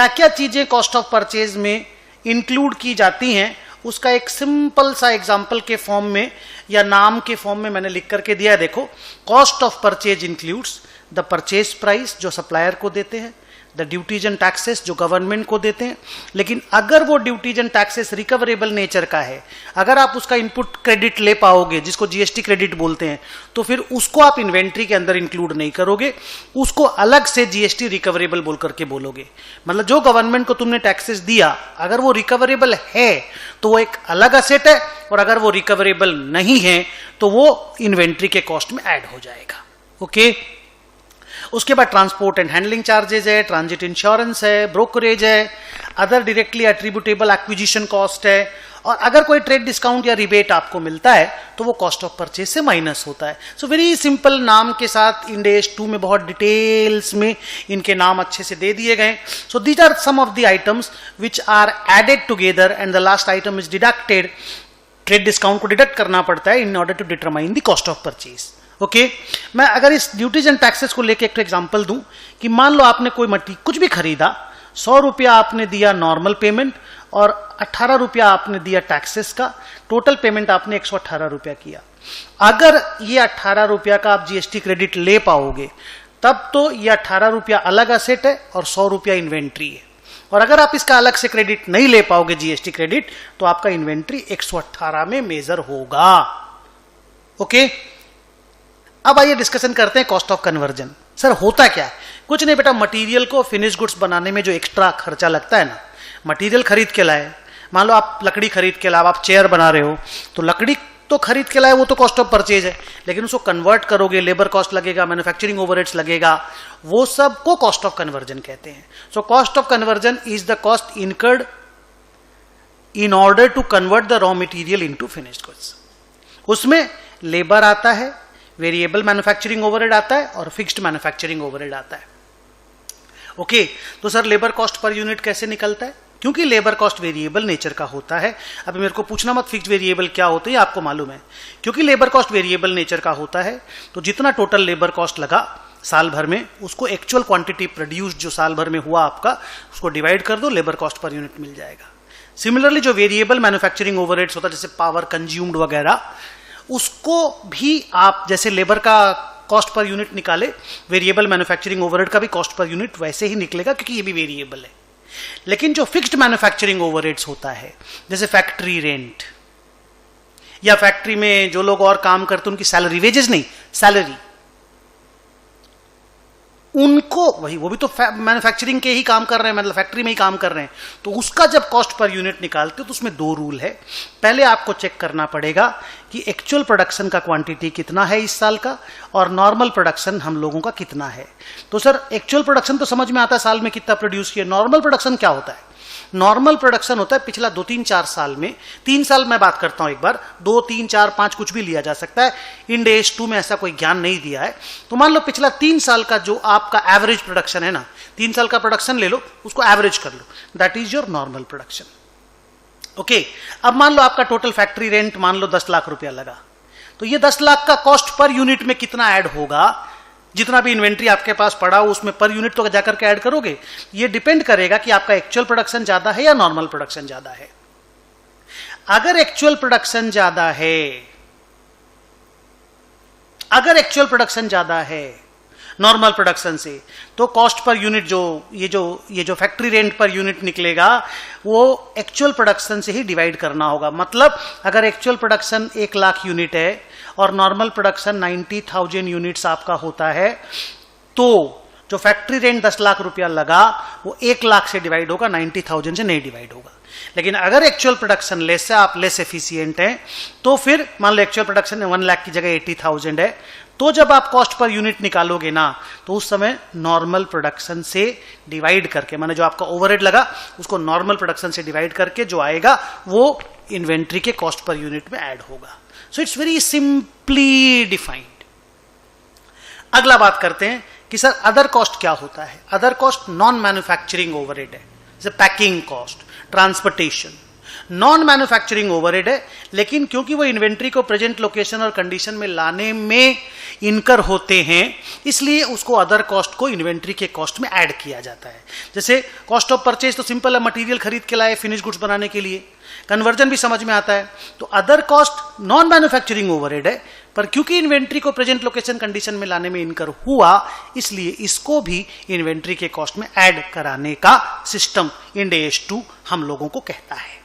क्या क्या चीजें कॉस्ट ऑफ परचेज में इंक्लूड की जाती हैं, उसका एक सिंपल सा एग्जांपल के फॉर्म में या नाम के फॉर्म में मैंने लिख करके दिया है। देखो, cost of purchase includes the purchase price जो सप्लायर को देते हैं, द ड्यूटीज एंड टैक्सेस जो गवर्नमेंट को देते हैं। लेकिन अगर वो duties and taxes recoverable nature का है, अगर आप उसका इनपुट क्रेडिट ले पाओगे, जिसको जीएसटी क्रेडिट बोलते हैं, तो फिर उसको आप इन्वेंट्री के अंदर इंक्लूड नहीं करोगे, उसको अलग से जीएसटी रिकवरेबल बोल करके बोलोगे। मतलब जो गवर्नमेंट को तुमने टैक्सेस दिया, अगर वो रिकवरेबल है तो वो एक अलग असेट है, और अगर वो रिकवरेबल नहीं है तो वो इन्वेंट्री के कॉस्ट में ऐड हो जाएगा। ओके, उसके बाद ट्रांसपोर्ट एंड हैंडलिंग चार्जेस है, ट्रांजिट इंश्योरेंस है, ब्रोकरेज है, other directly attributable acquisition cost है, और अगर कोई ट्रेड डिस्काउंट या रिबेट आपको मिलता है तो वो कॉस्ट ऑफ परचेज से माइनस होता है। सो वेरी सिंपल नाम के साथ इंड एस 2 में बहुत डिटेल्स में इनके नाम अच्छे से दे दिए गए। So these are some of the items which are added together and the last item is deducted. Trade discount को डिडक्ट करना पड़ता है in order to determine the cost of purchase. Okay, मैं अगर इस ड्यूटीज एंड टैक्सेस को लेकर एक एग्जांपल दूं कि मान लो आपने कोई कुछ भी खरीदा, 100 रुपया आपने दिया नॉर्मल पेमेंट और 18 रुपया आपने दिया टैक्सेस का, टोटल पेमेंट आपने 118 रुपया किया। अगर ये 18 रुपया का आप जीएसटी क्रेडिट ले पाओगे तब तो ये 18 रुपया अलग असेट है और 100 रुपया इन्वेंट्री है। और अगर आप इसका अलग से क्रेडिट नहीं ले पाओगे जीएसटी क्रेडिट, तो आपका इन्वेंट्री 118 में मेजर होगा। ओके, अब आइए डिस्कशन करते हैं कॉस्ट ऑफ कन्वर्जन। सर होता क्या है? कुछ नहीं बेटा, मटेरियल को फिनिश गुड्स बनाने में जो एक्स्ट्रा खर्चा लगता है ना, मटेरियल खरीद के लाए, मान लो आप लकड़ी खरीद के लाए, आप चेयर बना रहे हो, तो लकड़ी तो खरीद के लाए, वो तो कॉस्ट ऑफ परचेज है, लेकिन उसको कन्वर्ट करोगे, लेबर कॉस्ट लगेगा, मैन्युफैक्चरिंग ओवरहेड्स लगेगा, वो सब को कॉस्ट ऑफ कन्वर्जन कहते हैं। So cost of conversion is the cost incurred in order to convert the raw material into finished goods. उसमें लेबर आता है, वेरिएबल मैन्युफैक्चरिंग ओवरहेड आता है और फिक्स्ड मैन्युफैक्चरिंग ओवरहेड आता है। ओके, तो sir labour cost per unit कैसे निकलता है? क्योंकि लेबर कॉस्ट वेरिएबल नेचर का होता है। अभी मेरे को पूछना मत फिक्स्ड वेरिएबल क्या होते हैं, आपको मालूम है। क्योंकि लेबर कॉस्ट वेरिएबल नेचर का होता है, तो जितना टोटल लेबर कॉस्ट लगा साल भर में, उसको एक्चुअल क्वांटिटी प्रोड्यूस जो साल भर में हुआ आपका, उसको डिवाइड कर दो, लेबर कॉस्ट पर यूनिट मिल जाएगा। सिमिलरली जो वेरिएबल मैन्युफैक्चरिंग ओवरहेड्स होता है, जैसे पावर कंज्यूम्ड वगैरह, उसको भी आप जैसे लेबर का कॉस्ट पर यूनिट निकाले, वेरिएबल मैन्युफैक्चरिंग ओवरहेड का भी कॉस्ट पर यूनिट वैसे ही निकलेगा, क्योंकि ये भी वेरिएबल है। लेकिन जो फिक्स्ड मैन्युफैक्चरिंग ओवरहेड्स होता है, जैसे फैक्ट्री रेंट या फैक्ट्री में जो लोग और काम करते हैं उनकी सैलरी, वेजेस नहीं सैलरी, उनको वही, वो भी तो मैन्युफैक्चरिंग के ही काम कर रहे हैं, मतलब फैक्ट्री में ही काम कर रहे हैं, तो उसका जब कॉस्ट पर यूनिट निकालते हो तो उसमें 2 रूल है। पहले आपको चेक करना पड़ेगा कि एक्चुअल प्रोडक्शन का क्वांटिटी कितना है इस साल का, और नॉर्मल प्रोडक्शन हम लोगों का कितना है। तो सर एक्चुअल प्रोडक्शन तो समझ में आता है साल में कितना प्रोड्यूस किया, नॉर्मल प्रोडक्शन क्या होता है? नॉर्मल प्रोडक्शन होता है पिछला 2-3-4 साल में, 3 साल मैं बात करता हूं एक बार, 2, 3, 4, 5 कुछ भी लिया जा सकता है। इंड एस 2 में ऐसा कोई ज्ञान नहीं दिया है। तो मान लो पिछला 3 साल का जो आपका एवरेज प्रोडक्शन है ना, 3 साल का प्रोडक्शन ले लो, उसको एवरेज कर लो, that is your normal production. Okay, अब मान लो आपका टोटल फैक्ट्री रेंट मान लो 10 लाख रुपया लगा, तो ये 10 लाख का कॉस्ट पर यूनिट में कितना ऐड होगा? जितना भी इन्वेंट्री आपके पास पड़ा हो उसमें पर यूनिट तो जाकर के ऐड करोगे। ये डिपेंड करेगा कि आपका एक्चुअल प्रोडक्शन ज्यादा है या नॉर्मल प्रोडक्शन ज्यादा है। अगर एक्चुअल प्रोडक्शन ज्यादा है, अगर एक्चुअल प्रोडक्शन ज्यादा है नॉर्मल प्रोडक्शन से, तो कॉस्ट पर यूनिट ये जो फैक्ट्री रेंट पर यूनिट निकलेगा, वो एक्चुअल प्रोडक्शन से ही डिवाइड करना होगा। मतलब अगर एक्चुअल प्रोडक्शन 1 लाख यूनिट है और नॉर्मल प्रोडक्शन 90,000 यूनिट्स आपका होता है, तो जो फैक्ट्री रेंट 10 लाख रुपया लगा वो 1 लाख से डिवाइड होगा, 90,000 से नहीं डिवाइड होगा। लेकिन अगर एक्चुअल प्रोडक्शन लेस है, आप लेस एफिशिएंट हैं, तो फिर मान लो एक्चुअल प्रोडक्शन 1 लाख की जगह 80,000 है, तो जब आप कॉस्ट पर यूनिट निकालोगे ना, तो उस समय नॉर्मल प्रोडक्शन से डिवाइड करके, माने जो आपका ओवरहेड लगा उसको नॉर्मल प्रोडक्शन से डिवाइड करके जो आएगा वो इन्वेंट्री के कॉस्ट पर यूनिट में ऐड होगा। So it's very simply defined. अगला बात करते हैं कि सर अदर कॉस्ट क्या होता है? Other cost non manufacturing overhead है, जैसे packing cost, transportation, non manufacturing overhead है, लेकिन क्योंकि वो इन्वेंट्री को प्रेजेंट लोकेशन और कंडीशन में लाने में इनकर होते हैं, इसलिए उसको अदर कॉस्ट को इन्वेंट्री के कॉस्ट में ऐड किया जाता है। जैसे कॉस्ट ऑफ परचेज तो सिंपल है, मटेरियल खरीद के लाए फिनिश गुड्स बनाने के लिए, कन्वर्जन भी समझ में आता है। तो other cost non manufacturing overhead है, पर क्योंकि इन्वेंट्री को प्रेजेंट लोकेशन कंडीशन में लाने में इनकर हुआ, इसलिए इसको भी इन्वेंट्री के कॉस्ट में ऐड कराने का सिस्टम इंड AS 2 हम लोगों को कहता है।